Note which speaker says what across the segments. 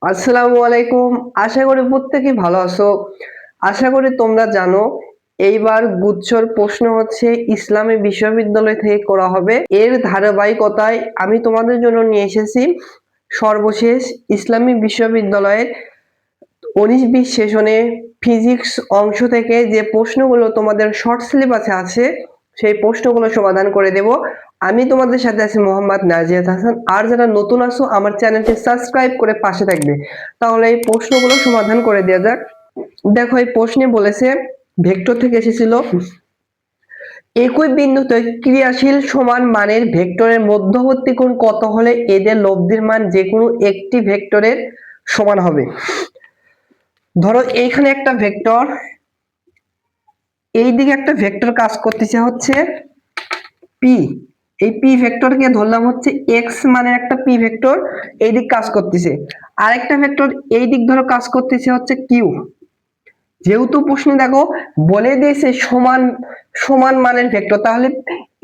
Speaker 1: আসসালামু আলাইকুম। আশা করি প্রত্যেকে ভালো আছো। আশা করি তোমরা জানো এইবার গুচ্ছর প্রশ্ন হচ্ছে ইসলামী বিশ্ববিদ্যালয় থেকে করা হবে। এর ধারাবাহিকতায় আমি তোমাদের জন্য নিয়ে এসেছি সর্বশেষ ইসলামী বিশ্ববিদ্যালয়ের 19-20 সেশনে ফিজিক্স অংশ থেকে যে প্রশ্নগুলো তোমাদের শর্ট সিলেবাসে আছে সেই প্রশ্নগুলো সমাধান করে দেব। আমি তোমাদের সাথে আছি মোহাম্মদ নাজিয়াত হাসান। আর যারা নতুন আছো আমার চ্যানেলটি সাবস্ক্রাইব করে পাশে থাকবে, তাহলে এই প্রশ্নগুলো সমাধান করে দেওয়া যাক। দেখো এই প্রশ্নে বলেছে, ভেক্টর থেকে এসেছিল, একই বিন্দুতে ক্রিয়াশীল সমান মানের ভেক্টরের মধ্যবর্তী কোণ কত হলে এদের লব্ধির মান যে কোনো একটি ভেক্টরের সমান হবে। ধরো এইখানে একটা ভেক্টর, এই দিকে একটা ভেক্টর কাজ করতেছে হচ্ছে পি। এই পি ভেক্টরকে ধরলাম হচ্ছে এক্স মানের একটা পি ভেক্টর এই দিক কাজ করতেছে, আরেকটা ভেক্টর এই দিক ধরো কাজ করতেছে হচ্ছে কিউ। যেহেতু প্রশ্নে দেখো বলে দিয়েছে সমান সমান মানের ভেক্টর, তাহলে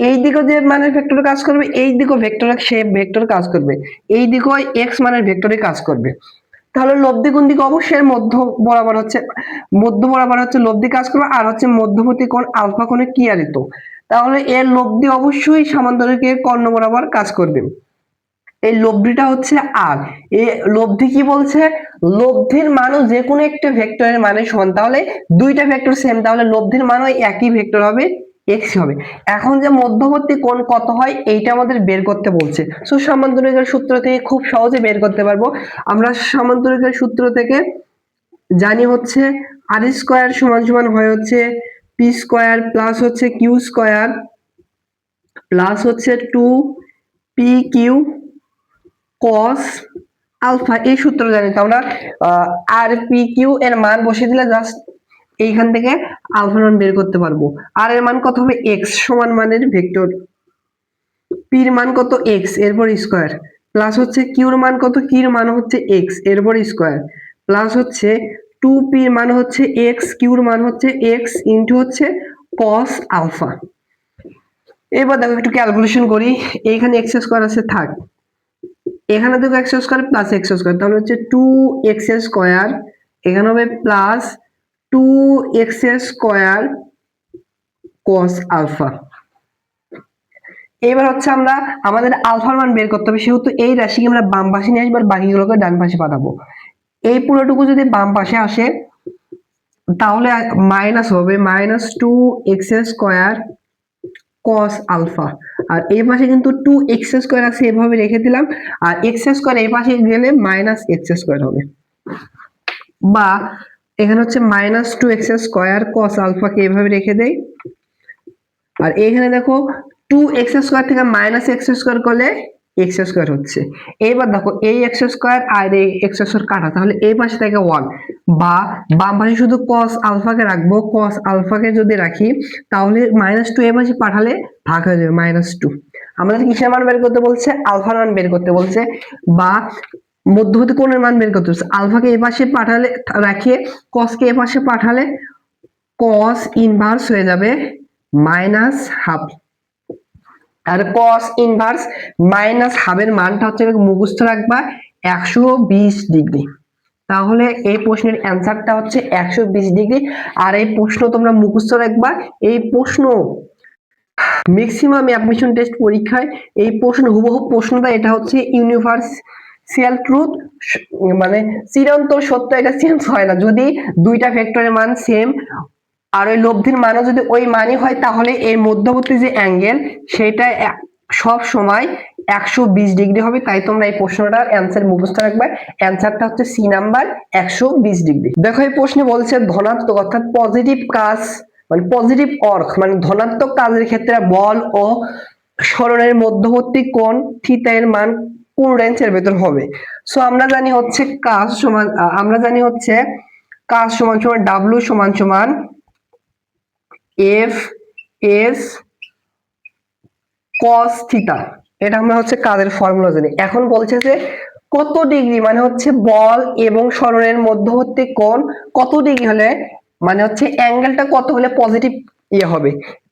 Speaker 1: এই দিকে যে মানের ভেক্টর কাজ করবে এই দিকেও ভেক্টর সে ভেক্টর কাজ করবে, এই দিকেও এক্স মানের ভেক্টরে কাজ করবে। তাহলে লব্ধি কোণ দিকে অবশ্যই মধ্য বরাবর হচ্ছে লব্ধি কাজ করবে, আর হচ্ছে মধ্যবর্তী কোণ আলফা কোণে ক্রিয়ারিত। তাহলে এর লব্ধি অবশ্যই সামান্তরিকের কর্ণ বরাবর কাজ করবে। এই লব্ধিটা হচ্ছে আর এই লব্ধি কি বলছে, লব্ধির মানও যে কোনো একটা ভেক্টরের মানে সমান। তাহলে দুইটা ভেক্টর সেম, তাহলে লব্ধির মানও একই ভেক্টর হবে, এক্স হবে। এখন যে মধ্যবর্তী কোণ কত হয় এইটা আমাদের বের করতে বলছে। সো সামান্তরিকের সূত্র থেকে খুব সহজে বের করতে পারবো। আমরা সামান্তরিকের সূত্র থেকে জানি হচ্ছে আর স্কয়ার সমান সমান হয় হচ্ছে পি স্কয়ার প্লাস হচ্ছে কিউ স্কয়ার প্লাস হচ্ছে 2 PQ cos আলফা। এই সূত্র জানি তো আমরা, আর পি কিউ এর মান বসিয়ে দিলে জাস্ট এইখান থেকে আলফার মান বের করতে পারবো। আর এর মান কত হবে, এক্স সমান মানের ভেক্টর পির মান কত এক্স এরপর স্কয়ার, প্লাস হচ্ছে কিউর মান কত, কির মান হচ্ছে এক্স এরপর স্কয়ার, প্লাস হচ্ছে 2 পির মান হচ্ছে এক্স, কিউর মান হচ্ছে এক্স ইন্টু হচ্ছে cos আলফা। এবার দেখো একটু ক্যালকুলেশন করি, এইখানে এক্স স্কয়ার আছে থাক, এখানে দেখো x square plus x square, তাহলে হচ্ছে 2x স্কয়ার, এখানে হবে plus 2x square cos alpha. এবার হচ্ছে আমরা আমাদের আলফার মান বের করতে হবে, সেহেতু এই রাশিকে আমরা বাম পাশে নিয়ে আসবো আর বাকিগুলোকে ডান পাশে পাঠাবো। এই পুরোটুকু যদি বাম পাশে আসে তাহলে মাইনাস হবে -2x স্কয়ার cos আলফা, আর এই পাশে কিন্তু 2x স্কয়ার আছে এভাবে রেখে দিলাম, আর x স্কয়ার এই পাশে গেলে -x স্কয়ার হবে। বা এখানে হচ্ছে -2x স্কয়ার cos আলফা কে এভাবে রেখে দেই, আর এখানে দেখো 2x স্কয়ার থেকে -x স্কয়ার করলে x স্কয়ার হচ্ছে। এবার দেখো এই x স্কয়ার আর এই x স্কয়ার কাটা, তাহলে এই পাশে থেকে 1, বা বাম পাশে শুধু cos আলফাকে রাখবো, cos আলফাকে যদি রাখি তাহলে -2 এই পাশে পাঠালে ভাগ হয়ে যাবে -2। আমাদের কিসের মান বের করতে বলছে, আলফার মান বের করতে বলছে, বা মধ্যবর্তী কোণের মান বের করতে বলছে। আলফাকে এই পাশে পাঠালে রাখিয়ে cos কে এই পাশে পাঠালে cos ইনভার্স হয়ে যাবে -হাফ, আর cos ইনভার্স -হাফ এর মানটা হচ্ছে মুখস্থ রাখবা 120 ডিগ্রি। তাহলে এই প্রশ্নের অ্যান্সারটা হচ্ছে 120 ডিগ্রি। আর এই প্রশ্ন তোমরা মুখস্থ রাখবা, এই প্রশ্ন ম্যাক্সিমাম অ্যাডমিশন টেস্ট পরীক্ষায় এই প্রশ্ন হুবহু প্রশ্নটা এটা হচ্ছে ইউনিভার্সাল ট্রুথ, মানে চিরন্তন সত্য, এটা চেঞ্জ হয় না। যদি দুইটা ভেক্টরের মান সেম আর ওই লব্ধির মানও যদি ওই মানই হয় তাহলে এই মধ্যবর্তী যে অ্যাঙ্গেল সেটা সব সময় 120 ডিগ্রি হবে। তাই তোমরা এই প্রশ্নটার অ্যান্সার মুখস্থ রাখবে, অ্যান্সারটা হচ্ছে সি নাম্বার 120 ডিগ্রি। দেখো এই প্রশ্নে বলছে ধনাত্মক অর্থাৎ পজিটিভ কাজ মানে পজিটিভ অর্ক মানে ধনাত্মক কাজের ক্ষেত্রে বল ও সরণের মধ্যবর্তী কোণ থিটা এর মান কোন রেঞ্জের ভেতর হবে। সো আমরা জানি হচ্ছে কাজ সমান ডাব্লিউ সমান সমান এফ এস cos থিটা, এটা আমরা হচ্ছে কাজের ফর্মুলা জানি। এখন বলছে যে কত ডিগ্রি মানে হচ্ছে বল এবং সরণের মধ্যবর্তী কোণ কত ডিগ্রি হলে মানে হচ্ছে অ্যাঙ্গেলটা কত হলে পজিটিভ হবে।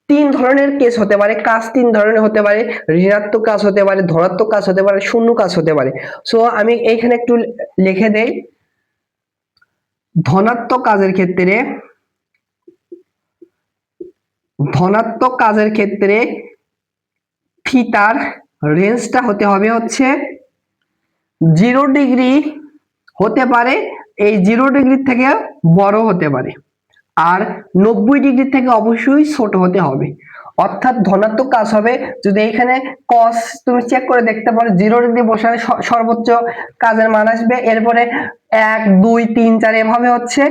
Speaker 1: তিন ধরনের কেস হতে পারে, কাজ তিন ধরনের হতে পারে, ঋণাত্মক কাজ হতে পারে, ধনাত্মক কাজ হতে পারে, শূন্য কাজ হতে পারে। সো আমি এইখানে একটু লিখে দেই, ধনাত্মক কাজের ক্ষেত্রে, ধনাত্মক কাজের ক্ষেত্রে থিটার রেঞ্জটা হতে হবে হচ্ছে 0 ডিগ্রি হতে পারে, এই 0 ডিগ্রি থেকে বড় হতে পারে, আর 90 ডিগ্রি থেকে অবশ্যই ছোট হতে হবে। অর্থাৎ ধনাত্মক কাজ হবে যদি এখানে cos তুমি চেক করে দেখতে পারো 0 ডিগ্রি বসালে সর্বোচ্চ কাজের মান আসবে, এরপরে 1 2 3 4 এভাবে হচ্ছে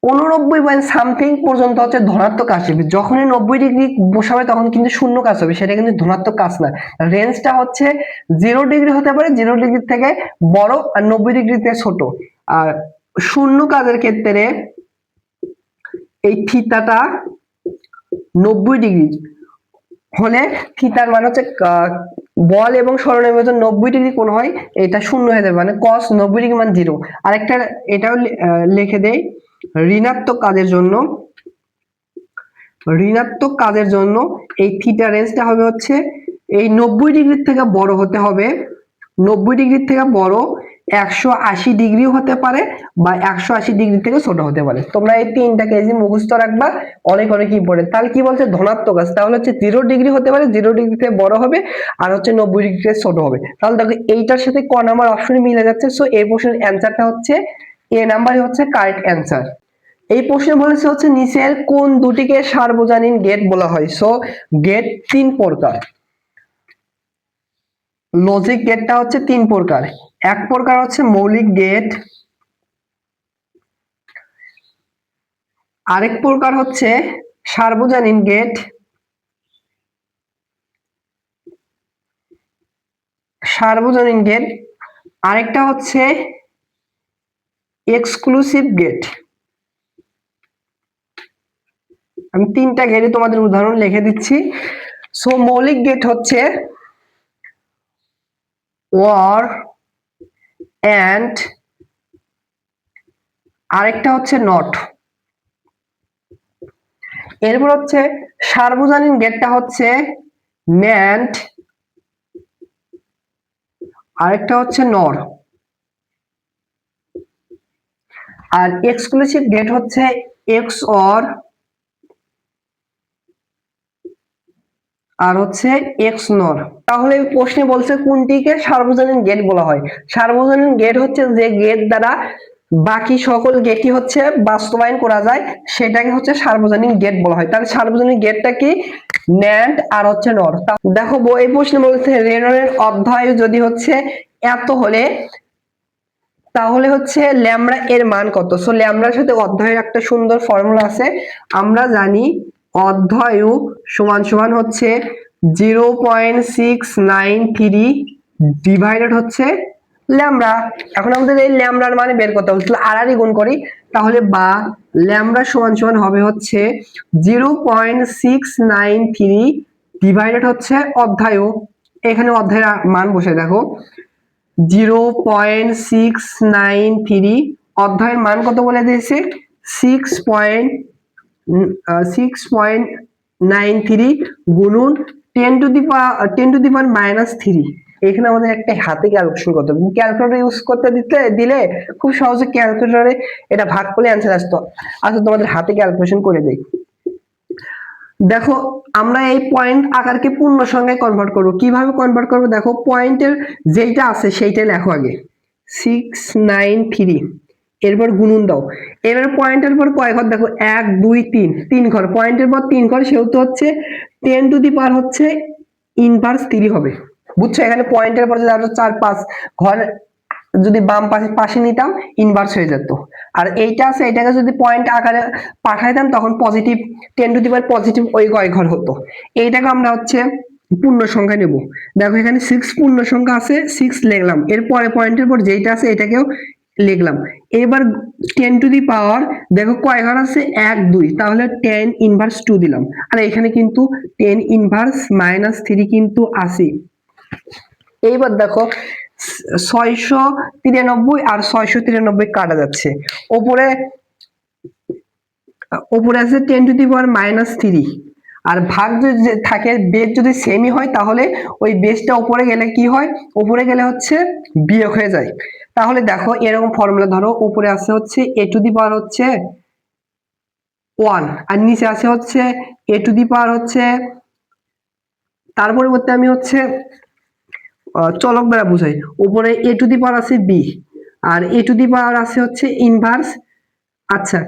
Speaker 1: 89 পর্যন্ত হচ্ছে ধনাত্মক আসবে। যখনই 90 ডিগ্রি বসাবে তখন কিন্তু শূন্য কাজ হবে, সেটা কিন্তু ধনাত্মক কাজ না। রেঞ্জটা হচ্ছে 0 ডিগ্রি হতে পারে, 0 ডিগ্রি থেকে বড়, আর 90 ডিগ্রি থেকে ছোট। আর শূন্য কাজের ক্ষেত্রে এই থিটাটা 90 ডিগ্রি হলে থিটার মান হচ্ছে বল এবং সরণের মধ্যে 90 ডিগ্রি কোণ হয়, এটা শূন্য হয়ে যাবে, মানে cos 90 ডিগ্রি মান 0। আরেকটা এটাও লিখে দেই, ঋণাত্মক কাজের জন্য, ঋণাত্মক কাজের জন্য এই থিটা রেঞ্জটা হবে হচ্ছে এই 90 ডিগ্রি থেকে বড় হতে হবে, 90 ডিগ্রি থেকে বড় 180 ডিগ্রিও হতে পারে, বা 180 ডিগ্রি থেকে ছোট হতে পারে। তোমরা এই তিনটা কেজি মুখস্থ রাখবা, অনেক অনেক ইম্পর্টেন্ট। তাহলে কি বলছে, ধনাত্মক কাজ তাহলে হচ্ছে 0 ডিগ্রি হতে পারে, 0 ডিগ্রি থেকে বড় হবে, আর হচ্ছে 90 ডিগ্রি থেকে ছোট হবে। তাহলে দেখো এইটার সাথে ক নাম্বার অপশনে মিলে যাচ্ছে। সো এই প্রশ্নের অ্যানসারটা হচ্ছে এ নাম্বারই হচ্ছে কারেক্ট অ্যানসার। এই প্রশ্নে বলেছে হচ্ছে নিচের কোন দুটিকে সার্বজনীন গেট বলা হয়। সো গেট তিন প্রকার, লজিক গেটটা হচ্ছে তিন প্রকার। এক প্রকার হচ্ছে মৌলিক গেট, আরেক প্রকার হচ্ছে সার্বজনীন গেট, সার্বজনীন গেট, আরেকটা হচ্ছে এক্সক্লুসিভ গেট। আমি তিনটা গেটে তোমাদের উদাহরণ লিখে দিচ্ছি। সো মৌলিক গেট হচ্ছে ওর এন্ড, আরেকটা হচ্ছে নট। এরপর হচ্ছে সার্বজনীন গেটটা হচ্ছে ন্যান্ড, আরেকটা হচ্ছে নর। আর এক্সক্লুসিভ গেট হচ্ছে এক্স অর, আর হচ্ছে এক্স নর। তাহলে প্রশ্নে বলছে কোনটিকে সার্বজনীন গেট বলা হয়। সার্বজনীন গেট হচ্ছে যে গেট দ্বারা বাকি সকল গেটই হচ্ছে বাস্তবায়ন করা যায়, সেটাকে হচ্ছে সার্বজনীন গেট বলা হয়। তাহলে সার্বজনীন গেটটা কি, ন্যান্ড আর হচ্ছে নর। দেখো এই প্রশ্নে বলছে রেননের অধ্যায় যদি হচ্ছে এত হলে তাহলে হচ্ছে ল্যামডা এর মান কত। সো ল্যামডার সাথে অধ্যায়ের একটা সুন্দর ফর্মুলা আছে, আমরা জানি অধ্যায় সমান সমান হচ্ছে 0.693 ডিভাইডেড হচ্ছে ল্যামডা। এখন আমাদের এই ল্যামডার মানে বের করতে হবে, আর আর গুণ করি তাহলে, বা ল্যামডা সমান সমান হবে হচ্ছে 0.693 ডিভাইডেড হচ্ছে অধ্যায়, এখানে অধ্যায়ের মান বসে দেখো 0.693, অধ্যায়ের মান কত বলে দিয়েছে 6.93 গুণন 10 টু দি পাওয়ার -3। এখানে আমাদের একটা হাতে ক্যালকুলেশন করতে হবে, ক্যালকুলেটর ইউজ করতে দিলে খুব সহজে ক্যালকুলেটরে এটা ভাগ করলে অ্যান্সার আসতো। আচ্ছা তোমাদের হাতে ক্যালকুলেশন করে দেই। দেখো আমরা এই পয়েন্ট আকারকে পূর্ণ সংখ্যায় কনভার্ট করব। কিভাবে কনভার্ট করব, দেখো পয়েন্টের যেটা আছে সেইটাই লেখো আগে 693, এরপর গুণন দাও। এবার পয়েন্টের পর কয় ঘর, দেখো 1 2 3, 3 ঘর, পয়েন্টের পর 3 ঘর, সেহেতু হচ্ছে 10 টু দি পাওয়ার হচ্ছে ইনভার্স 3 হবে। বুঝছো, এখানে পয়েন্টের পর যদি আরো 4 5 ঘর যদি বাম পাশে নিতাম ইনভার্স হয়ে যেত। আর এইটা আছে, এটাকে যদি পয়েন্ট আকারে পাঠাইতাম তখন positive 10 to the power positive ওই কয় ঘর হতো। এইটাকে আমরা হচ্ছে পূর্ণ সংখ্যা নেব। দেখো এখানে 6 পূর্ণ সংখ্যা আছে, 6 লিখলাম, এরপরে পয়েন্টের পর যেটা আছে এটাকেও লিখলাম। এবার 10 টু দি পাওয়ার দেখো কয় ঘর আছে 1 2, তাহলে 10 ইনভার্স 2 দিলাম। আর এখানে কিন্তু 10 ইনভার্স -3 কিন্তু আছে। এইবার দেখো 693 আর 693 কাটা যাচ্ছে, উপরে আছে 10 টু দি পাওয়ার -3, আর ভাগ যদি থাকে, বেস যদি সেমই হয়, তাহলে ওই বেসটা উপরে গেলে কি হয়, উপরে গেলে হচ্ছে বিয়োগ হয়ে যায়। তাহলে দেখো এরকম ফর্মুলা, ধরো উপরে আছে হচ্ছে এ টু দি পাওয়ার হচ্ছে 1 আর নিচে আছে হচ্ছে এ টু দি পাওয়ার হচ্ছে, তার পরিবর্তে আমি হচ্ছে চলক দ্বারা বুঝাই, উপরে এ টু দি পাওয়ার আছে B R A to the পাওয়ার আছে হচ্ছে ইনভার্স, আচ্ছা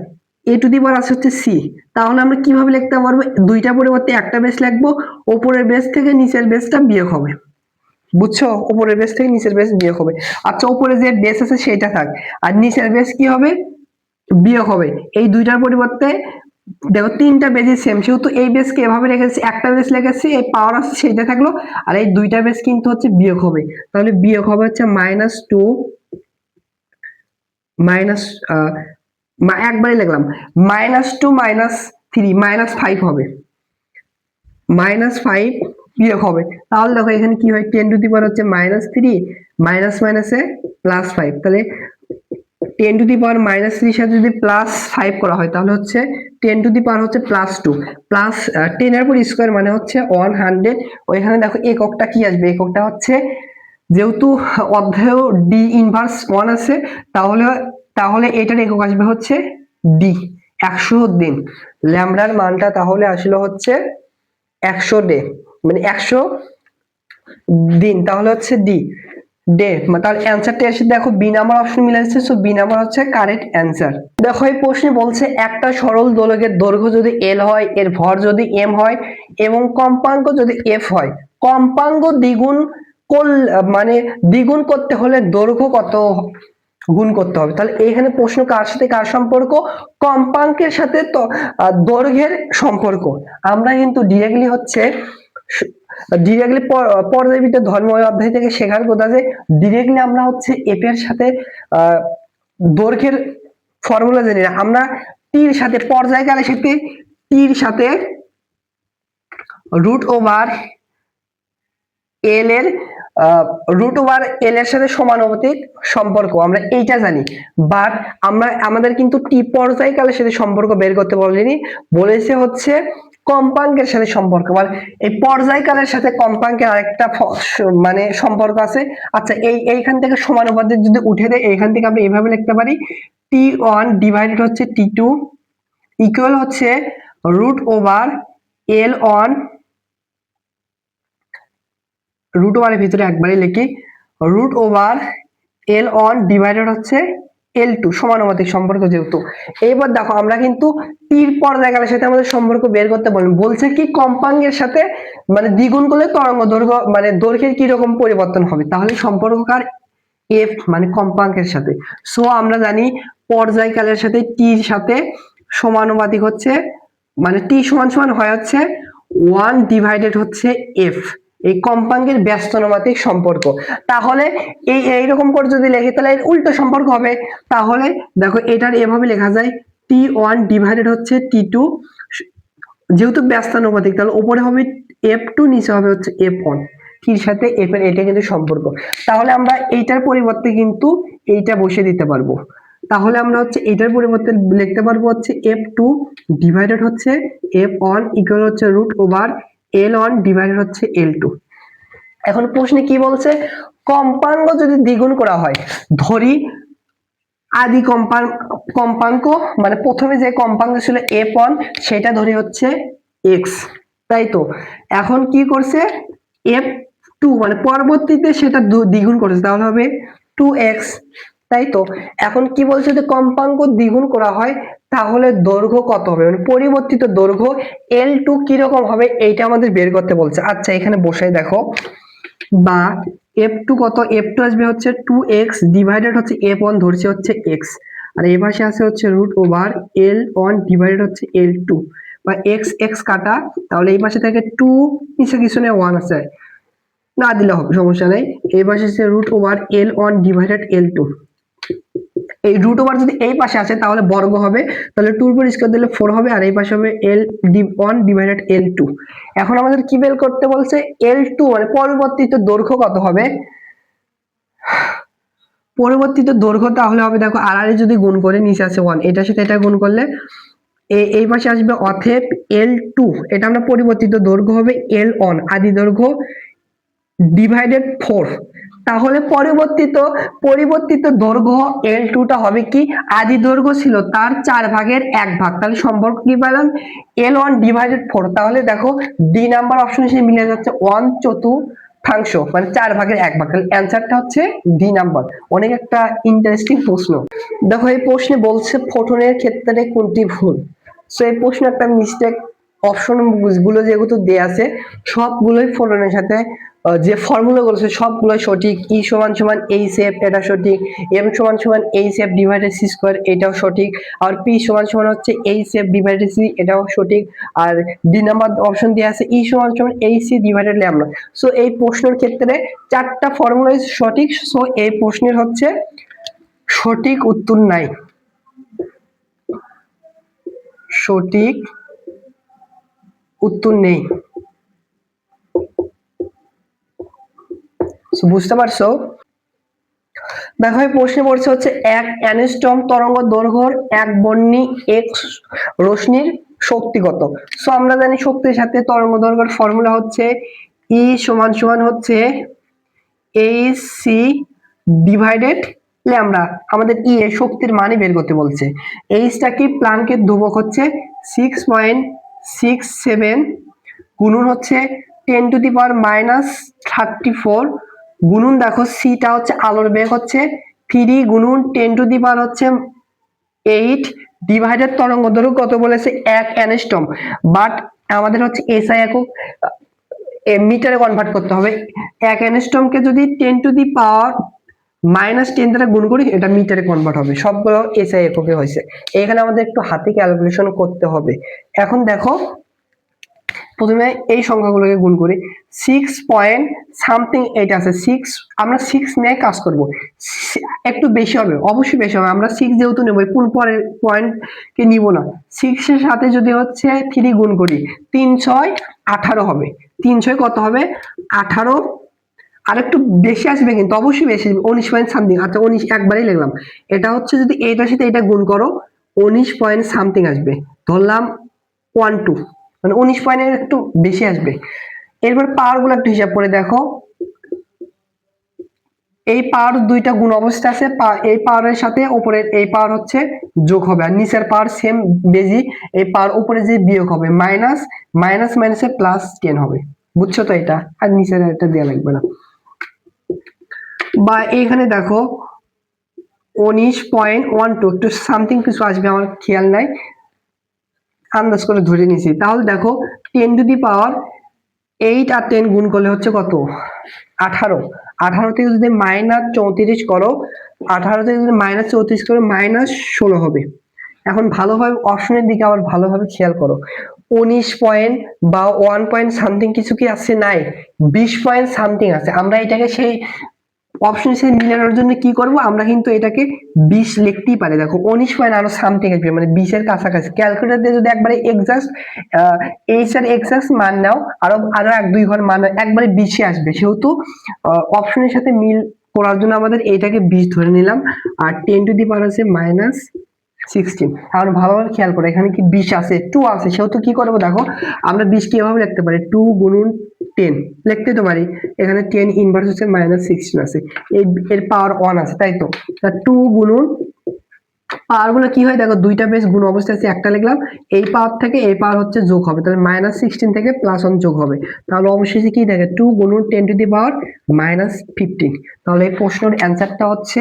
Speaker 1: এ টু দি পাওয়ার আছে হচ্ছে সি। তাহলে আমরা কিভাবে লিখতে পারবো, দুইটা পরিবর্তে একটা বেস লিখবো, উপরের বেস থেকে নিচের বেসটা বিয়োগ হবে, বুঝছো, উপরের বেস থেকে নিচের বেস বিয়োগ হবে। আচ্ছা উপরে যে বেস আছে সেটা থাক, আর নিচের বেস কি হবে, বিয়োগ হবে। এই দুইটার পরিবর্তে দেখো তিনটা বেজই সেম, সেহেতু এই বেসকে এভাবে রেখেছি, একটা বেস রেখেছি, এই পাওয়ার আছে সেটা থাকলো, আর এই দুইটা বেস কিন্তু হচ্ছে বিয়োগ হবে। তাহলে বিয়োগ হবে হচ্ছে -2 মাইনাস, একবারই লিখলাম -2 -3 -5 হবে, -5 বিয়োগ হবে। তাহলে দেখো এখানে কি হয়, 10 টু দি পাওয়ার হচ্ছে -3 মাইনাস মাইনাসে +5, তাহলে 10 টু দি পাওয়ার -3 সাথে যদি +5 করা হয় তাহলে হচ্ছে 10 টু দি পাওয়ার হচ্ছে +2 প্লাস 10 এর উপর স্কয়ার মানে হচ্ছে 100। ওইখানে দেখো এককটা কি আসবে, এককটা হচ্ছে যেহেতু অধ্যায় ডি ইনভার্স 1 আছে, তাহলে তাহলে এটার একক আসবে হচ্ছে ডি, 100 দিন। ল্যামডার মানটা তাহলে আসলে হচ্ছে 100 ডে, মানে 100 দিন, তাহলে হচ্ছে ডি ডে। তার অ্যান্সারটা এসে দেখো বি নাম্বার অপশন মিলে যাচ্ছে, সো বি নাম্বার হচ্ছে কারেক্ট অ্যান্সার। দেখো এই প্রশ্নে বলছে একটা সরল দোলকের দৈর্ঘ্য যদি এল হয়, এর ভর যদি এম হয় এবং কম্পাঙ্ক যদি এফ হয়, কম্পাঙ্ক দ্বিগুণ মানে দ্বিগুণ করতে হলে দৈর্ঘ্য কত গুণ করতে হবে। তাহলে এখানে প্রশ্ন কার সাথে কার সম্পর্ক, কম্পাঙ্কের সাথে দৈর্ঘ্যের সম্পর্ক। আমরা কিন্তু ডিরেক্টলি হচ্ছে পর্যায়বৃত্ত ধর্মীয় অধ্যায় থেকে শেখার কথা যে ডিরেক্টলি আমরা হচ্ছে এফ এর সাথে দৈর্ঘ্যের ফর্মুলা জানি না, আমরা টির সাথে পর্যায়কালের সাথে টির সাথে রুট ওভার এল এর সাথে সমানুপাতিক সম্পর্ক আমরা এইটা জানি, বাট আমরা আমাদের কিন্তু টি পর্যায়কালের সাথে সম্পর্ক বের করতে বলেনি, বলেছে হচ্ছে কম্পাঙ্কের সাথে সম্পর্ক, মানে এই পর্যায়কালের সাথে কম্পাঙ্কের আরেকটা মানে সম্পর্ক আছে। আচ্ছা এইখান থেকে সমানুপাতিক যদি উঠে দেয়, এইখান থেকে আমরা এইভাবে লিখতে পারি T1 ডিভাইডেড হচ্ছে T2 ইকুয়াল হচ্ছে রুট ওভার L1, রুট ওভারের ভিতরে একবারই লিখি রুট ওভার L1 ডিভাইডেড হচ্ছে L2, সমানুপাতিক সম্পর্ক যেহেতু। এইবার দেখো আমরা কিন্তু তীর পর্যায়কালের সাথে আমাদের সম্পর্ক বের করতে বলছে কি কম্পাঙ্কের সাথে মানে দ্বিগুণ করলে তরঙ্গ দৈর্ঘ্য মানে দৈর্ঘ্যের কি রকম পরিবর্তন হবে, তাহলে সম্পর্ককার এফ মানে কম্পাঙ্কের সাথে। সো আমরা জানি পর্যায়কালের সাথে টির সাথে সমানুপাতিক হচ্ছে মানে টি সমান সমান হয় হচ্ছে 1 ডিভাইডেড হচ্ছে এফ, এই কম্পাঙ্কের ব্যস্তানুপাতিক সম্পর্ক। তাহলে এইরকম করে যদি লেখি তাহলে এর উল্টো সম্পর্ক হবে। তাহলে দেখো এটার এভাবে লেখা যায় T1 ডিভাইডেড হচ্ছে T2, যেহেতু ব্যস্তানুপাতিক তাহলে উপরে হবে F2 নিচে হবে হচ্ছে F1, টির সাথে এফ এর এটা কিন্তু সম্পর্ক। তাহলে আমরা এইটার পরিবর্তে কিন্তু এইটা বসিয়ে দিতে পারবো, তাহলে আমরা হচ্ছে এটার পরিবর্তে লিখতে পারবো হচ্ছে F2 ডিভাইডেড হচ্ছে F1 ইকুয়াল হচ্ছে রুট ওভার L1 ডিভাইডেড হচ্ছে L2। এখন প্রশ্নে কি বলছে, কম্পাঙ্ক যদি দ্বিগুণ করা হয়, ধরি আদি কম্পাঙ্ক মানে প্রথমে যে কম্পাঙ্ক ছিল F1 সেটা ধরি হচ্ছে x, তাই তো। এখন কি করছে F2 মানে পরবর্তীতে সেটা দ্বিগুণ করেছে, তাহলে হবে 2x, তাই তো। এখন কি বলছে যে কম্পাঙ্ক দ্বিগুণ করা হয় তাহলে দৈর্ঘ্য কত হবে, মানে পরিবর্তিত দৈর্ঘ্য L2 কি রকম হবে এইটা আমাদের বের করতে বলছে। আচ্ছা এখানে বসাই দেখো, বা F2 কত, F2 আসবে হচ্ছে 2x ডিভাইডেড হচ্ছে F1 ধরছে হচ্ছে x, আর এই পাশে আছে হচ্ছে রুট ওভার L1 ডিভাইডেড হচ্ছে L2, বা x x কাটা, তাহলে এই পাশে থেকে 2 নিচে কিছু নেই 1 আছে না দিলে হবে সমস্যা নাই। এই পাশে আছে root over L1 divided L2, এই রুট ওভার যদি এই পাশে আসে তাহলে বর্গ হবে, তাহলে 2 এর উপর স্কয়ার দিলে 4 হবে, আর এই পাশে হবে L1 ডিভাইডেড L2। এখন আমাদের কি বের করতে বলছে, L2 মানে পরিবর্তিত দৈর্ঘ্য কত হবে, পরিবর্তিত দৈর্ঘ্য তাহলে হবে দেখো আর যদি গুণ করে নিচে আছে 1, এটার সাথে এটা গুণ করলে এই পাশে আসবে অতএব L2, এটা আমরা পরিবর্তিত দৈর্ঘ্য হবে L1 আদি দৈর্ঘ্য ডিভাইডেড 4। তাহলে পরিবর্তিত দৈর্ঘ্য L2 টা হবে কি, আদি দৈর্ঘ্য ছিল তার 4/1 তাহলে সম্পর্ক কি পেলাম, L1 ডিভাইডেড 4। তাহলে দেখো ডি নাম্বার অপশন এসে মিলে যাচ্ছে 1/4, মানে 4/1। তাহলে অ্যান্সারটা হচ্ছে ডি নাম্বার। অনেক একটা ইন্টারেস্টিং প্রশ্ন। দেখো এই প্রশ্নে বলছে ফোটনের ক্ষেত্রে কোনটি ভুল। সো এই প্রশ্নে একটা মিস্টেক, অপশন গুলো যেগুলো দেয়া আছে সবগুলোই ফোটনের সাথে যে ফর্মুলা গুলো সবগুলোই সঠিক। ই সমান সমান এইচ এফ, এটা সঠিক। এম সমান সমান H F divided C square, এটাও সঠিক। আর পি সমান সমান হচ্ছে এইচ এফ ডিভাইডেড সি, এটাও সঠিক। আর ডি নাম্বার অপশন দেওয়া আছে ই সমান সমান H C divided lambda. So এই প্রশ্নের ক্ষেত্রে চারটা ফর্মুলাই সঠিক। সো এই প্রশ্নের হচ্ছে সঠিক উত্তর নাই, সঠিক উত্তর নেই। বুঝতে পারছো? দেখো এই প্রশ্নে পড়ছে হচ্ছে এক অ্যাংস্ট্রম তরঙ্গ দৈর্ঘ্যের এক বর্ণী এক্স রশ্মির শক্তি কত। সো আমরা জানি শক্তির সাথে তরঙ্গ দৈর্ঘ্যের ফর্মুলা হচ্ছে ই সমান সমান হচ্ছে এইচ সি ডিভাইডেড ল্যামডা। আমাদের ই এর শক্তির মানই বের করতে বলছে। এইচটা কি, প্লাঙ্কের ধ্রুবক হচ্ছে 6.67 গুণন হচ্ছে 10⁻³ গুণন দেখো সিটা হচ্ছে আলোর বেগ হচ্ছে 3 গুণন 10⁻8 ডিভাইডেড তরঙ্গ দৈর্ঘ্য কত বলেছে 1 অ্যাংস্ট্রম। বাট আমাদের হচ্ছে এসআই একক মিটারে কনভার্ট করতে হবে। 1 অ্যাংস্ট্রমকে যদি 10⁻⁻10 দ্বারা গুণ করি এটা মিটারে কনভার্ট হবে। সবগুলো এসআই এককে হয়েছে। এখানে আমাদের একটু হাতে ক্যালকুলেশন করতে হবে। এখন দেখো প্রথমে এই সংখ্যাগুলোকে গুণ করি। 6.something8 আছে, 6 আমরা 6 নিয়ে কাজ করব। একটু বেশি হবে, অবশ্যই বেশি হবে। আমরা 6 যেহেতু নেব, কোন পরের পয়েন্ট কে নিব না। 6 এর সাথে যদি হচ্ছে 3 গুণ করি 3 6 18 হবে। 3 6 কত হবে 18, আর একটু বেশি আসবে কিন্তু অবশ্যই বেশি, 19 পয়েন্ট সামথিং। আচ্ছা 19 একবারই লিখলাম। এটা হচ্ছে যদি এইটার সাথে এটা গুণ করো 19 পয়েন্ট সামথিং আসবে, ধরলাম 12, মানে 19 পয়েন্টের একটু বেশি আসবে। এরপর পাওয়ার গুলো একটু হিসাব করে দেখো, এই পাওয়ার দুইটা গুণ অবস্থা আছে, এই পাওয়ারের সাথে উপরের এই পাওয়ার হচ্ছে যোগ হবে, আর নিচের পাওয়ার সেম বেজি, এই পাওয়ার উপরে যে বিয়োগ হবে মাইনাস মাইনাসে প্লাস 10 হবে। বুঝছো তো? এটা আর নিচের এটা দেওয়া লাগবে না। বা এইখানে দেখো 19.12 একটু সামথিং কিছু আসবে, আমার খেয়াল নাই, আন্দাজ করে ধরে নিয়েছি। তাহলে দেখো 10⁻8 আর 10 গুণ করলে হচ্ছে কত 18। 18 থেকে যদি -34 করো, 18 থেকে যদি -34 করো -16 হবে। এখন ভালোভাবে অপশনের দিকে আবার ভালোভাবে খেয়াল করো, 19 পয়েন্ট বা 1 পয়েন্ট সামথিং কিছু কি আছে, নাই 20 পয়েন্ট সামথিং আছে। আমরা এটাকে সেই অপশনের সাথে মিলানোর জন্য কি করব, আমরা কিন্তু এটাকে 20 লিখতেই পারি। দেখো 19 পয়েন্ট আরো সামথিং আসবে, মানে 20 এর কাছাকাছি। ক্যালকুলেটর দিয়ে যদি একবারে এক্সাক্ট এইচ এর এক্সাক্ট মান নাও, আরো 1-2 ঘর মান একবারে 20 আসবে। সেহেতু অপশনের সাথে মিল করার জন্য আমাদের এইটাকে 20 ধরে নিলাম, আর 10⁻⁻16। এখন ভালোভাবে খেয়াল করো, এখানে কি 20 আছে, 2 আছে, সেহেতু কি করবো দেখো, আমরা 20 কে এভাবে লিখতে পারি 2 গুণন 10 লিখতে তো পারি। এখানে 10 ইনভার্স হচ্ছে -16 আছে, এর পাওয়ার 1 আছে, তাই তো। 2 গুণন পাওয়ার গুলো কি হয় দেখো, দুইটা বেস গুণ অবস্থায় আছে, একটা লিখলাম, এই পাওয়ার থেকে এই পাওয়ার হচ্ছে যোগ হবে, তাহলে -16 থেকে +1 যোগ হবে। তাহলে অবশেষে কি দেখে 2 গুণন 10⁻−15। তাহলে এই প্রশ্নের অ্যান্সারটা হচ্ছে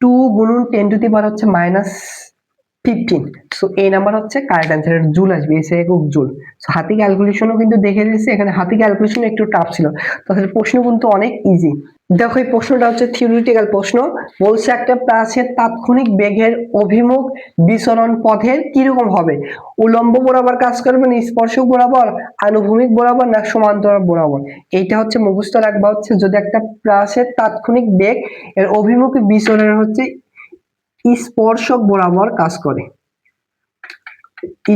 Speaker 1: 2 গুণন 10⁻হচ্ছে -15। সো এই নাম্বার হচ্ছে কারেক্ট অ্যান্সার। জুল আসবে, এসে একক জুল। সো হাতি ক্যালকুলেশনও কিন্তু দেখে দিয়েছে, এখানে হাতি ক্যালকুলেশন একটু টাফ ছিল, তাহলে প্রশ্ন কিন্তু অনেক ইজি। দেখো এই প্রশ্নটা হচ্ছে থিওরিটিক্যাল প্রশ্ন। বলছে একটা প্রাচীর তাৎক্ষণিক বেগের অভিমুখ বিচরণ পথের কিরকম হবে, উলম্ব বরাবর কাজ করবে না স্পর্শক বরাবর, আনুভূমিক বরাবর না সমান্তরাল বরাবর। এইটা হচ্ছে মুখস্থ রাখবা, হচ্ছে যদি একটা প্রাচীর তাৎক্ষণিক বেগ এর অভিমুখ বিচরণ হচ্ছে স্পর্শক বরাবর কাজ করে,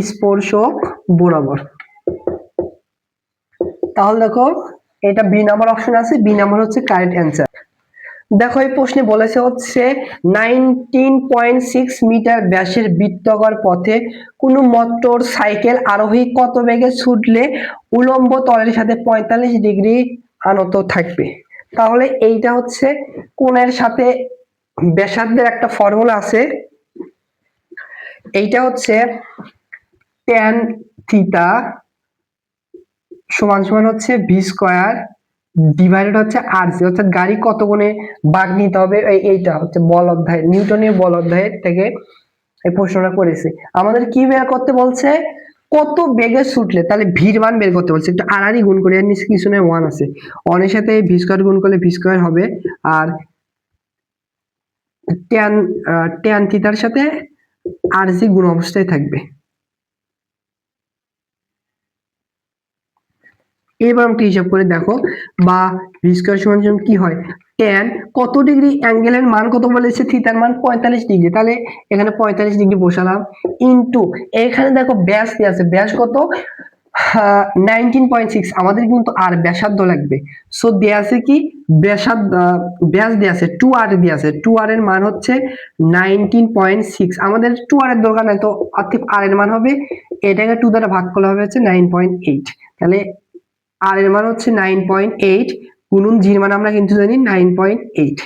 Speaker 1: স্পর্শক বরাবর। তাহলে দেখো এটা বি নাম্বার অপশন আছে, বি নাম্বার হচ্ছে কারেক্ট অ্যান্সার। দেখো এই প্রশ্নে বলেছে হচ্ছে 19.6 মিটার ব্যাসের বৃত্তাকার পথে কোন মোটর সাইকেল আরোহী কত বেগে ছুটলে উল্লম্ব তলের সাথে 45 ডিগ্রি আনত থাকবে। তাহলে এইটা হচ্ছে কোণের সাথে ব্যাসার্ধের একটা ফর্মুলা আছে, এইটা হচ্ছে tan থিটা সমান সমান হচ্ছে ভি স্কয়ার ডিভাইডেড হচ্ছে আর জি, অর্থাৎ গাড়ি কত গুণে বাগ নিতে হবে, এইটা হচ্ছে বল অধ্যায়, নিউটনের বল অধ্যায়ের থেকে এই প্রশ্নটা করেছে। আমাদের কি বের করতে বলছে, কত বেগে ছুটলে, তাহলে ভির মান বের করতে বলছে। একটু আড়াআড়ি গুণ করে, এর নিচে কিছু নয়, 1 আছে, 1 এর সাথে ভি স্কয়ার গুণ করলে ভি স্কয়ার হবে, আর ট্যান থিটার সাথে আর জি গুণ অবস্থায় থাকবে। এবার আমরা হিসাব করে দেখো, বা ভি স্কয়ার সমান সমান কি হয়, ট্যান কত ডিগ্রি অ্যাঙ্গেলের মান কত বলেছে, থিটার মান 45 ডিগ্রি, তাহলে এখানে 45 ডিগ্রি বসালাম, ইনটু এখানে দেখো ব্যাস দেওয়া আছে, ব্যাস কত 19.6, আমাদের কিন্তু আর ব্যাসার্ধ লাগবে। সো দেয়া আছে কি ব্যাসার্ধ, ব্যাস দেয়া আছে 2r দেয়া আছে, 2r এর মান হচ্ছে 19.6, আমাদের 2r এর দরকার নাই, তো অর্থাৎ r এর মান হবে, এটাকে 2 দ্বারা ভাগ করলে হবে হচ্ছে 9.8, তাহলে আর এর মান হচ্ছে 9.8 গুণন জি এর মান আমরা কিন্তু জানি 9.8,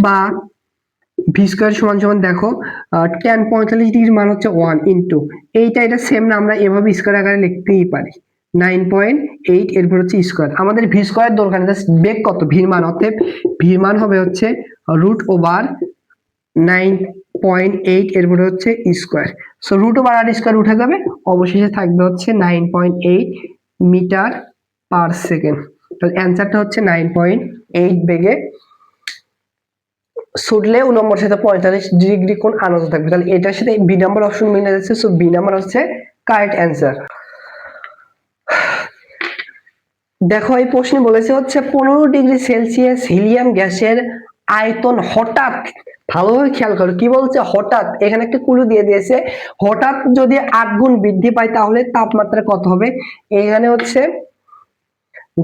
Speaker 1: বা ভি স্কয়ার সমান সমান দেখো tan 45 ডিগ্রির মান হচ্ছে 1 ইনটু এইটা, এটা সেম না, আমরা এভাবে স্কয়ার আকারে লিখতেই পারি 9.8, এরপর হচ্ছে স্কয়ার, আমাদের ভি স্কয়ার দরকার নেই, জাস্ট বেগ কত ভির মান, অতএব ভির মান হবে হচ্ছে রুট ওভার 9.8, এরপর হচ্ছে স্কয়ার, সো রুট ওভার আর স্কয়ার উঠে যাবে, অবশেষে থাকবে হচ্ছে 9.8 মিটার পার সেকেন্ড। তাহলে অ্যান্সারটা হচ্ছে 9.8 বেগে ছুটলে উল্লম্বের সাথে 45 ডিগ্রি কোণ আনত থাকবে। তাহলে এটার সাথে বি নাম্বার অপশন মিলে যাচ্ছে, সো বি নাম্বার হচ্ছে কারেক্ট অ্যান্সার। দেখো এই প্রশ্নে বলেছে হচ্ছে 15 ডিগ্রি সেলসিয়াস হিলিয়াম গ্যাসের আয়তন হঠাৎ, ভালোভাবে খেয়াল করো কি বলছে, হঠাৎ, এখানে একটা ক্লু দিয়ে দিয়েছে, হঠাৎ যদি 8 গুণ বৃদ্ধি পায় তাহলে তাপমাত্রা কত হবে, এখানে হচ্ছে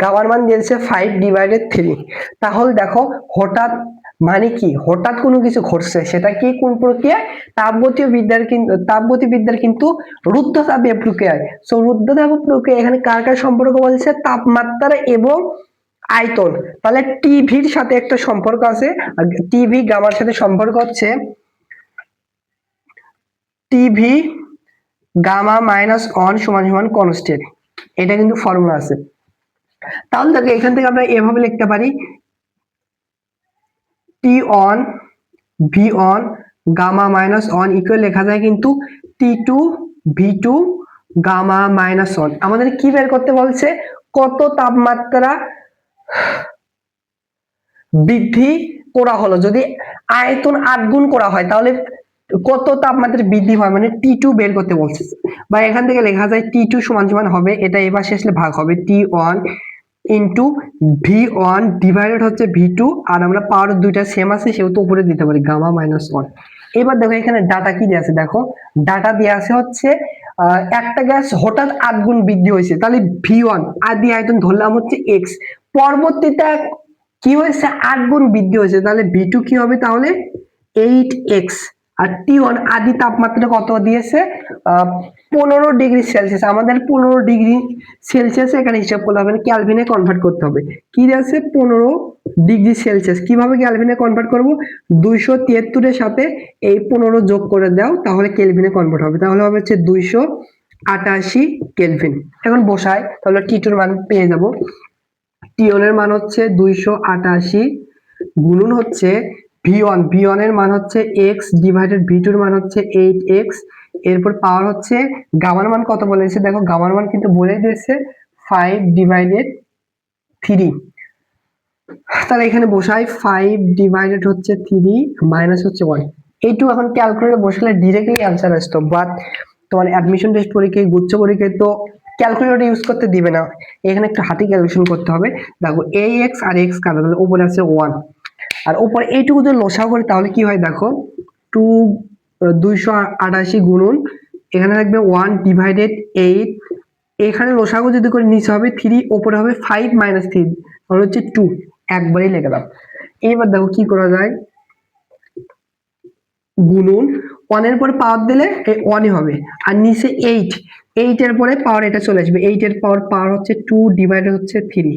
Speaker 1: গামার মান দিয়েছে 5/3, তাহলে দেখো হঠাৎ মানে কি, হঠাৎ কোনো কিছু ঘটছে, সেটা কি কোন প্রক্রিয়া, তাপগতিবিদ্যার কিন্তু রুদ্ধতাপীয় প্রক্রিয়ায়। সো রুদ্ধতাপ প্রক্রিয়া এখানে কার কার সম্পর্ক বলছে, তাপমাত্রা এবং আয়তন, তাহলে টিভির সাথে একটা সম্পর্ক আছে, টিভি গামার সাথে সম্পর্ক হচ্ছে টিভি গামা মাইনাস 1 সমান সমান কনস্ট্যান্ট, এটা কিন্তু ফর্মুলা আছে। তাহলে দেখো এখান থেকে আমরা এভাবে লিখতে পারি T1 V1 gamma minus 1 equal লেখা যায় কিন্তু T2 V2 গামা মাইনাস 1। আমাদের কি বের করতে বলছে, কত তাপমাত্রা বৃদ্ধি করা হলো, যদি আয়তন 8 গুণ করা হয় তাহলে কত তাপমাত্রা বৃদ্ধি হয়, মানে T2 বের করতে বলছে, বা এখান থেকে লেখা যায় T2 সমান সমান হবে, এটা এবার শেষে ভাগ হবে T1 ইন্টু V1 ডিভাইডেড হচ্ছে V2, আর আমরা পাওয়ার দুইটা সেম আছে সেহেতু উপরে দিতে পারি গামা মাইনাস 1। এবার দেখো এখানে ডাটা কি দেওয়া আছে, দেখো ডাটা দেওয়া আছে হচ্ছে একটা গ্যাস হঠাৎ 8 গুণ বৃদ্ধি হয়েছে, তাহলে V1 আদি আয়তন ধরলাম হচ্ছে x, পরবর্তীতে কি হয়েছে 8 গুণ বৃদ্ধি হয়েছে, তাহলে V2 কি হবে, তাহলে 8x, আর T1 আদি তাপমাত্রা কত দিয়েছে 15 ডিগ্রি সেলসিয়াস, আমাদের 15 ডিগ্রি সেলসিয়াস এখানে হিসাব করলে হবে, ক্যালভিনে কনভার্ট করতে হবে, কি আছে 15 ডিগ্রি সেলসিয়াস, কিভাবে ক্যালভিনে কনভার্ট করব, 273 এর সাথে এই 15 যোগ করে দাও, তাহলে কেলভিনে কনভার্ট হবে, তাহলে হবে হচ্ছে 288 কেলভিন। এখন বসাই, তাহলে T2 এর মান পেয়ে যাব, T1 এর মান হচ্ছে 288 গুণন হচ্ছে V1 এর মান হচ্ছে x ডিভাইডেড V2 এর মান হচ্ছে 8x, এরপর পাওয়ার হচ্ছে গামার মান কত বলেছে, দেখো গামার মান কিন্তু বলে দিয়েছে 5/3, তাহলে এখানে বসাই 5 হচ্ছে 3 মাইনাস হচ্ছে 1, এইটু এখন ক্যালকুলেটরে বসালে ডিরেক্টলি অ্যান্সার আসতো, বাট তোমার অ্যাডমিশন টেস্ট পরীক্ষায় গুচ্ছ পরীক্ষায় তো ক্যালকুলেটর ইউজ করতে দিবে না, এখানে একটু হাতে ক্যালকুলেশন করতে হবে। দেখো ax আর x কাটা, তাহলে উপরে আছে 1, আর উপরে এইটুকু যদি লসাগু করি তাহলে কি হয়, দেখো 288 গুণন এখানে থাকবে 1 ডিভাইডেড 8, এখানে লসাগু যদি করে নিচে হবে 3, উপরে হবে 5 - 3, তাহলে হচ্ছে 2, একবারই লিখে দাও। এইবার দেখো কি করা যায়, গুণন 1 এর পরে পাওয়ার দিলে এই 1 হবে, আর নিচে 8, 8 এর পরে পাওয়ার এটা চলে আসবে, 8 এর পাওয়ার হচ্ছে 2 ডিভাইডেড হচ্ছে 3।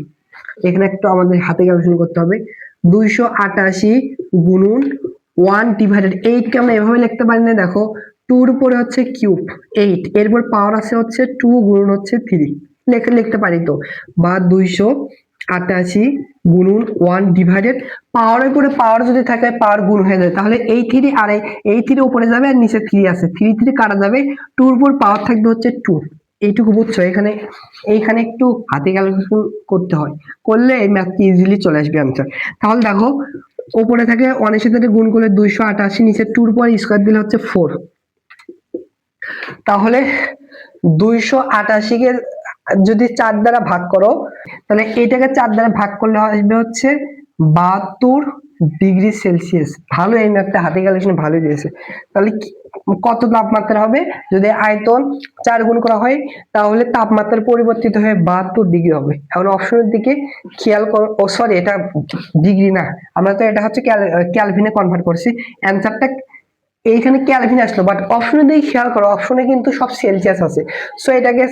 Speaker 1: এখানে একটু আমাদের হাতে ক্যালকুলেশন করতে হবে, 288 গুণন 1 ডিভাইডেড 8 কে আমরা এভাবে লিখতে পারি না, দেখো 2 এর উপরে হচ্ছে কিউব 8, এরপর পাওয়ার আছে হচ্ছে 2 গুণন হচ্ছে 3, লিখতে পারি তো, বা 288 গুণন 1 ডিভাইডেড পাওয়ারের পরে পাওয়ার যদি থাকে পাওয়ার গুণ হয়ে যায়, তাহলে এই 3 আর এই 3 উপরে যাবে আর নিচে 3 আছে, 3 3 কাটা যাবে, 2 এর উপর পাওয়ার থাকবে হচ্ছে 2। এইটুকু বুঝছো, এইখানে একটু হাতে ক্যালকুলেশন করতে হয়, করলে এই ম্যাথটি ইজিলি চলে আসবে आंसर। তাহলে দেখো উপরে থাকে 1 এর সাথে গুণ করলে 288, নিচে 2 এর পর স্কয়ার দিলে হচ্ছে 4। তাহলে 288 কে যদি 4 দ্বারা ভাগ করো, তাহলে এটাকে 4 দ্বারা ভাগ করলে আসবে হচ্ছে 72 ডিগ্রি সেলসিয়াস। ভালো, এই ম্যাথটা হাতে ক্যালকুলেশন ভালো দিয়েছে। তাহলে কত তাপমাত্রা হবে, যদি আয়তন 4 গুণ করা হয় তাহলে তাপমাত্রা পরিবর্তিত হয়ে 72 ডিগ্রি হবে। এখন অপশনের দিকে খেয়াল করো, ও সরি এটা ডিগ্রি না, আমরা তো এটা হচ্ছে ক্যালভিনে কনভার্ট করছি, অ্যানসারটা এইখানে ক্যালভিন আসলো, বাট অপশনে দিয়ে খেয়াল করো, অপশনে কিন্তু সব সেলসিয়াস আছে। সো এটাকে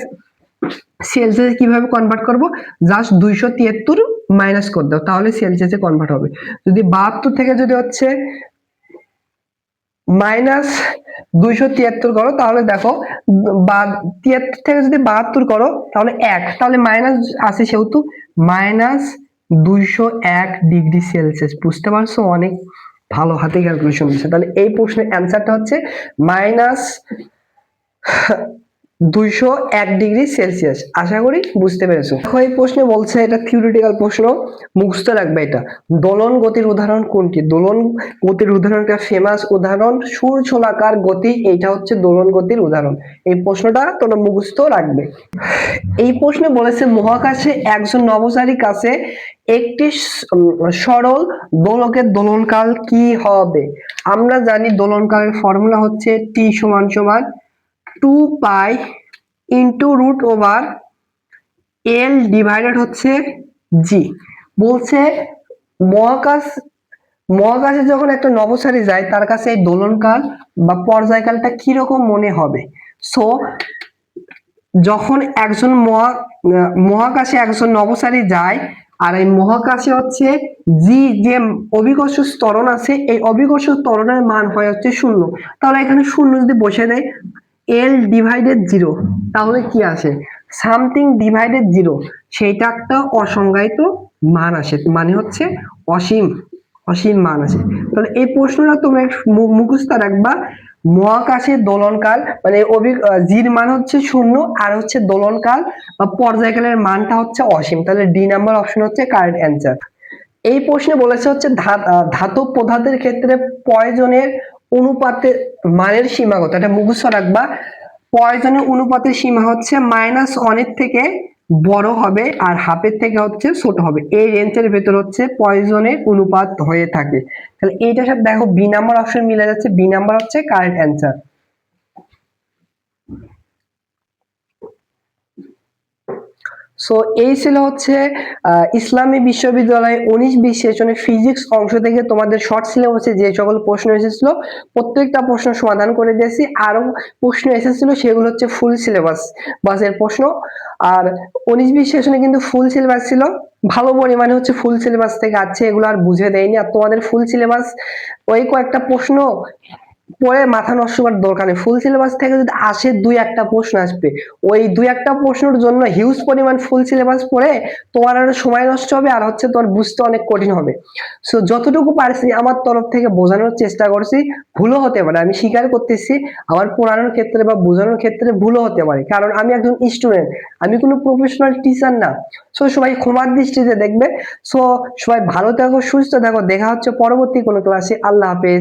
Speaker 1: সেলসিয়াস কিভাবে কনভার্ট করব, জাস্ট 273 মাইনাস করে দাও, তাহলে সেলসিয়াসে কনভার্ট হবে। যদি 72 থেকে যদি হচ্ছে মাইনাস 273 করো, তাহলে দেখো 73 থেকে যদি 72 করো তাহলে 1, তাহলে মাইনাস আছে সেহেতু মাইনাস 201 ডিগ্রি সেলসিয়াস। বুঝতে পারছো, অনেক ভালো হাতে ক্যালকুলেশন দিচ্ছে। তাহলে এই প্রশ্নের অ্যান্সারটা হচ্ছে মাইনাস 201 ডিগ্রি সেলসিয়াস। আশা করি বুঝতে পেরেছো। দেখো এই প্রশ্নে বলছে, এটা থিওরিটিক্যাল প্রশ্ন, মুখস্থ রাখবে এটা। দোলন গতির উদাহরণ কোনটি? দোলন গতির উদাহরণ, একটা ফেমাস উদাহরণ, সূর্যলাকার গতি, এটা হচ্ছে দোলন গতির উদাহরণ। এই প্রশ্নটা তোমরা মুখস্থ রাখবে। এই প্রশ্নে বলেছে মহাকাশে একজন নভোচারীর কাছে একটি সরল দোলকের দোলনকাল কি হবে? আমরা জানি দোলনকালের ফর্মুলা হচ্ছে t সমান সমান 2 pi into root over L divided হচ্ছে জি। বলছে মহাকাশে যখন একটা নভোচারী যায় তার কাছে এই দোলনকাল বা পর্যায়কালটা কিরকম মনে হবে। সো যখন একজন মহাকাশে একজন নভোচারী যায়, আর এই মহাকাশে হচ্ছে জি যে অভিকর্ষ ত্বরণ আছে, এই অভিকর্ষ ত্বরণের মান হয় হচ্ছে 0। তাহলে এখানে 0 যদি বসে দেয়, এল ডিভাইডেড 0, তাহলে কি আসে, সামথিং ডিভাইডেড 0, সেইটা একটা অসংজ্ঞায়িত মান আসে, মানে হচ্ছে অসীম মান আসে। তাহলে এই প্রশ্নটা তোমরা মুখস্থ রাখবা, মহাকাশের দোলনকাল মানে জির মান হচ্ছে 0, আর হচ্ছে দোলনকাল বা পর্যায়কালের মানটা হচ্ছে অসীম। তাহলে ডি নাম্বার অপশন হচ্ছে কারেক্ট অ্যান্সার। এই প্রশ্নে বলেছে হচ্ছে ধাতব পদার্থের ক্ষেত্রে পয়জনের অনুপাতের মানের সীমা কত, এটা মুখস্থ রাখবা। পয়জনের অনুপাতের সীমা হচ্ছে -1 এর থেকে বড় হবে আর হাফের থেকে হচ্ছে ছোট হবে, এই রেঞ্জের ভেতর হচ্ছে পয়জনের অনুপাত হয়ে থাকে। তাহলে এইটার সাথে দেখো বি নাম্বার অপশন মিলে যাচ্ছে, বি নাম্বার হচ্ছে কারেক্ট অ্যান্সার। সো এই ছিল হচ্ছে ইসলামী বিশ্ববিদ্যালয় 19-20 সেশনের ফিজিক্স অংশ থেকে তোমাদের শর্ট সিলেবাসে যে সকল প্রশ্ন এসেছিল প্রত্যেকটা প্রশ্ন সমাধান করে দিয়েছি। আরো প্রশ্ন এসেছিল সেগুলো হচ্ছে ফুল সিলেবাস বাসের প্রশ্ন, আর 19-20 সেশনে কিন্তু ফুল সিলেবাস ছিল, ভালো পরিমাণে হচ্ছে ফুল সিলেবাস থেকে আছে, এগুলো আর বুঝে দেয়নি। আর তোমাদের ফুল সিলেবাস ওই কয়েকটা প্রশ্ন পরে মাথা নষ্ট করার দরকার নেই, ফুল সিলেবাস থেকে যদি আসে 2-1টা প্রশ্ন আসবে, ওই 2-1টা প্রশ্নের জন্য হিউজ পরিমাণ ফুল সিলেবাস পড়ে তোমার আরো সময় নষ্ট হবে, আর হচ্ছে তোমার বুঝতে অনেক কঠিন হবে। সো যতটুকু পারছি আমার তরফ থেকে বোঝানোর চেষ্টা করছি, ভুলও হতে পারে, আমি স্বীকার করতেছি আমার পড়ানোর ক্ষেত্রে বা বোঝানোর ক্ষেত্রে ভুলও হতে পারে, কারণ আমি একজন স্টুডেন্ট, আমি কোনো প্রফেশনাল টিচার না। সো সবাই ক্ষমার দৃষ্টিতে দেখবে। সো সবাই ভালো থাকো, সুস্থ থাকো, দেখা হচ্ছে পরবর্তী কোনো ক্লাসে। আল্লাহ হাফেজ।